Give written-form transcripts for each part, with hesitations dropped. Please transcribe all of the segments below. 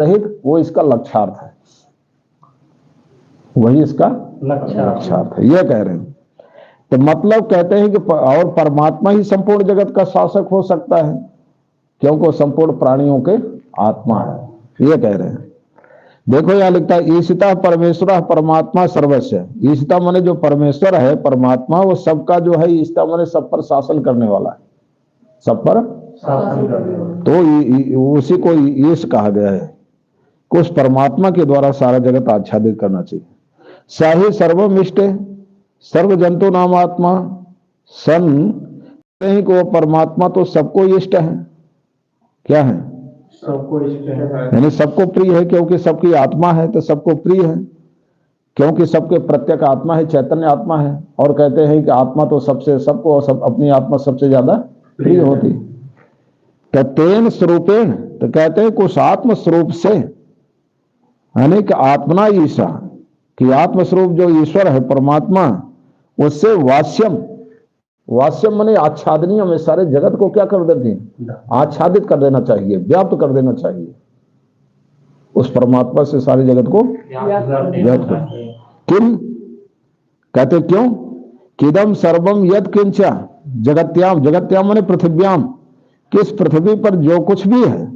सहित वो इसका लक्ष्यार्थ है, वही इसका लक्ष्यार्थ है, ये कह रहे हैं। तो मतलब कहते हैं कि और परमात्मा ही संपूर्ण जगत का शासक हो सकता है, क्योंकि वो संपूर्ण प्राणियों के आत्मा है, ये कह रहे हैं। देखो यहां लिखता है ईशिता परमेश्वर परमात्मा सर्वस्व। ईशिता माने जो परमेश्वर है, परमात्मा, वो सबका जो है, ईशिता माने सब पर शासन करने वाला है, सब पर शासन करने वाला। तो उसी को ईश कहा गया है। उस परमात्मा के द्वारा सारा जगत आच्छादित करना चाहिए। साहि सर्वमिष्ट सर्व जंतु नाम आत्मा सन, कहीं को परमात्मा तो सबको इष्ट है। क्या है? सबको इष्ट है, यानी सबको प्रिय है, क्योंकि सबकी आत्मा है तो सबको प्रिय है, क्योंकि सबके प्रत्येक आत्मा है, चैतन्य आत्मा है। और कहते हैं कि आत्मा तो सबसे सबको सब अपनी आत्मा सबसे ज्यादा प्रिय होती। तो तेन स्वरूपेण, तो कहते हैं कुछ आत्म स्वरूप से, यानी कि आत्मना ईशा, कि आत्मस्वरूप जो ईश्वर है परमात्मा, उससे वास्यम, वास्यम माने आच्छादनीय में सारे जगत को क्या कर देते हैं? आच्छादित कर देना चाहिए, व्याप्त कर देना चाहिए। उस परमात्मा से सारे जगत को व्याप्त कर। किम, कहते क्यों? किदम सर्वम यद किंचा जगत्याम, जगत्याम माने पृथ्व्याम, किस पृथ्वी पर जो कुछ भी है,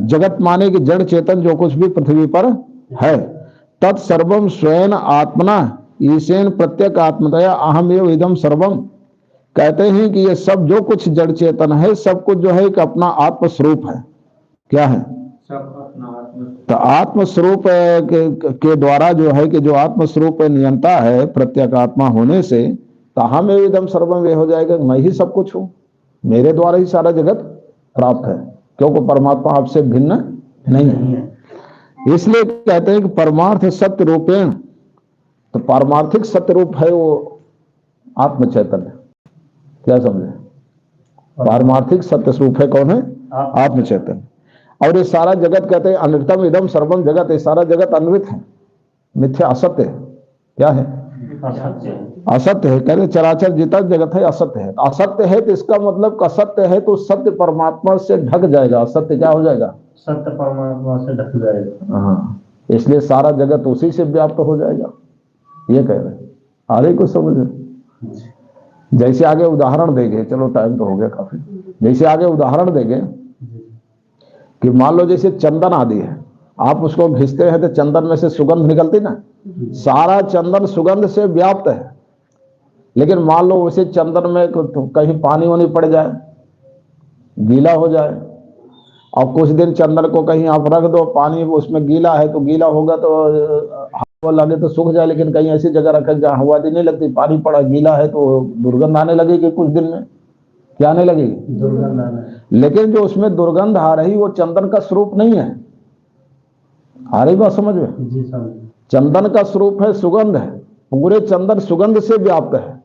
जगत माने कि जड़ चेतन जो कुछ भी पृथ्वी पर है, तत्सर्वम स्वयं आत्मना ईशेन प्रत्येक आत्मतया अहम एव इदम सर्वम। कहते हैं कि ये सब जो कुछ जड़ चेतन है, सब कुछ जो है एक अपना आत्मस्वरूप है। क्या है? तो आत्मस्वरूप के द्वारा जो है कि जो आत्मस्वरूप नियंता है प्रत्येक आत्मा होने से, तो हम एव इदम सर्वम, वे हो जाएगा मैं ही सब कुछ हूं, मेरे द्वारा ही सारा जगत प्राप्त है, क्योंकि परमात्मा आपसे भिन्न नहीं है। इसलिए कहते हैं कि परमार्थ सत्य रूपेण, तो पारमार्थिक सत्य रूप है वो आत्म चैतन्य। क्या समझे? पारमार्थिक सत्य स्वरूप है कौन है? आत्म चैतन्य। और ये सारा जगत कहते हैं अनृतम इदम सर्वम जगत, ये सारा जगत अनृत है, मिथ्या असत्य है। क्या है? असत्य है। कहते चराचर जितना जगत है असत्य है। असत्य है तो इसका मतलब असत्य है तो सत्य परमात्मा से ढक जाएगा, असत्य क्या हो जाएगा? सत्य परमात्मा से ढक जाएगा। हाँ, इसलिए सारा जगत उसी से व्याप्त हो जाएगा, ये कह रहे हैं। आगे कुछ समझ? जैसे आगे उदाहरण देंगे, चलो टाइम तो हो गया काफी। जैसे आगे उदाहरण देंगे कि मान लो जैसे चंदन आदि है, आप उसको घिसते हैं तो चंदन में से सुगंध निकलती ना, सारा चंदन सुगंध से व्याप्त है। लेकिन मान लो उसे चंदन में कहीं पानी वानी पड़ जाए, गीला हो जाए, और कुछ दिन चंदन को कहीं आप रख दो, पानी उसमें गीला है तो गीला होगा तो हवा लगे तो सूख जाए। लेकिन कहीं ऐसी जगह रखे जहां हवा भी नहीं लगती, पानी पड़ा गीला है तो दुर्गंध आने लगेगी कुछ दिन में। क्या आने लगेगी? दुर्गंध आने। लेकिन जो उसमें दुर्गंध आ रही वो चंदन का स्वरूप नहीं है। आ रही बात समझ में? जी समझ। चंदन का स्वरूप है सुगंध है, पूरे चंदन सुगंध से व्याप्त है,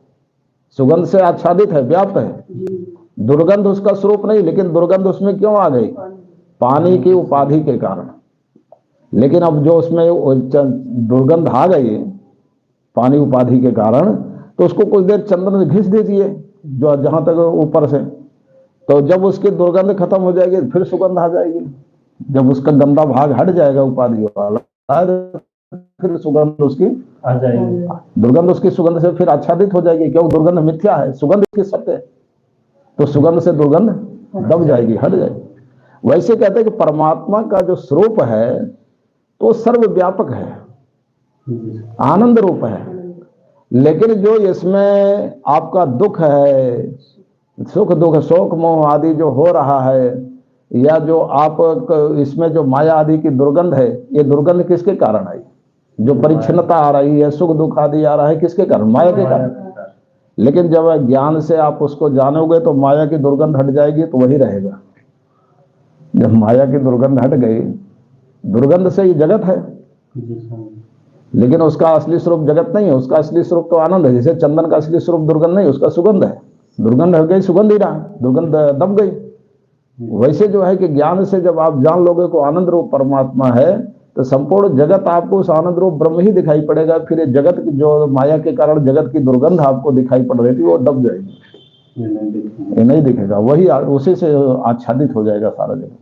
सुगंध से आच्छादित है, व्याप्त है। दुर्गंध उसका स्वरूप नहीं, लेकिन दुर्गंध उसमें क्यों आ गई? पानी की उपाधि के कारण। लेकिन अब जो उसमें दुर्गंध आ गई पानी उपाधि के कारण, तो उसको कुछ देर चंदन में घिस दीजिए जो जहां तक ऊपर से, तो जब उसकी दुर्गंध खत्म हो जाएगी फिर सुगंध आ जाएगी। जब उसका गंदा भाग हट जाएगा उपाधि वाला, फिर सुगंध उसकी आ जाएगी। दुर्गंध उसकी सुगंध से फिर आच्छादित हो जाएगी, क्योंकि दुर्गंध मिथ्या है, सुगंध की सत्य है, तो सुगंध से दुर्गंध दब जाएगी, हट जाएगी। वैसे कहते हैं कि परमात्मा का जो स्वरूप है तो सर्वव्यापक है, आनंद रूप है। लेकिन जो इसमें आपका दुख है, सुख दुख शोक मोह आदि जो हो रहा है, या जो आप इसमें जो माया आदि की दुर्गंध है, ये दुर्गंध किसके कारण आई? जो परिच्छिन्नता आ रही है, सुख दुख आदि आ रहा है, किसके कारण? माया के कारण। लेकिन जब ज्ञान से आप उसको जानोगे तो माया की दुर्गंध हट जाएगी, तो वही रहेगा। जब माया की दुर्गंध हट गई, दुर्गंध से ही जगत है, लेकिन उसका असली स्वरूप जगत नहीं है, उसका असली स्वरूप तो आनंद है। जैसे चंदन का असली स्वरूप दुर्गंध नहीं, उसका सुगंध है। दुर्गंध हट गई, सुगंध ही रहा, दुर्गंध दब गई। वैसे जो है कि ज्ञान से जब आप जान लोगे को आनंद रूप परमात्मा है, तो संपूर्ण जगत आपको उस आनंद रूप ब्रह्म ही दिखाई पड़ेगा। फिर ये जगत की जो माया के कारण जगत की दुर्गंध आपको दिखाई पड़ रही थी, वो दब जाएगी, ये नहीं दिखेगा। वही उसी से आच्छादित हो जाएगा सारा जगत।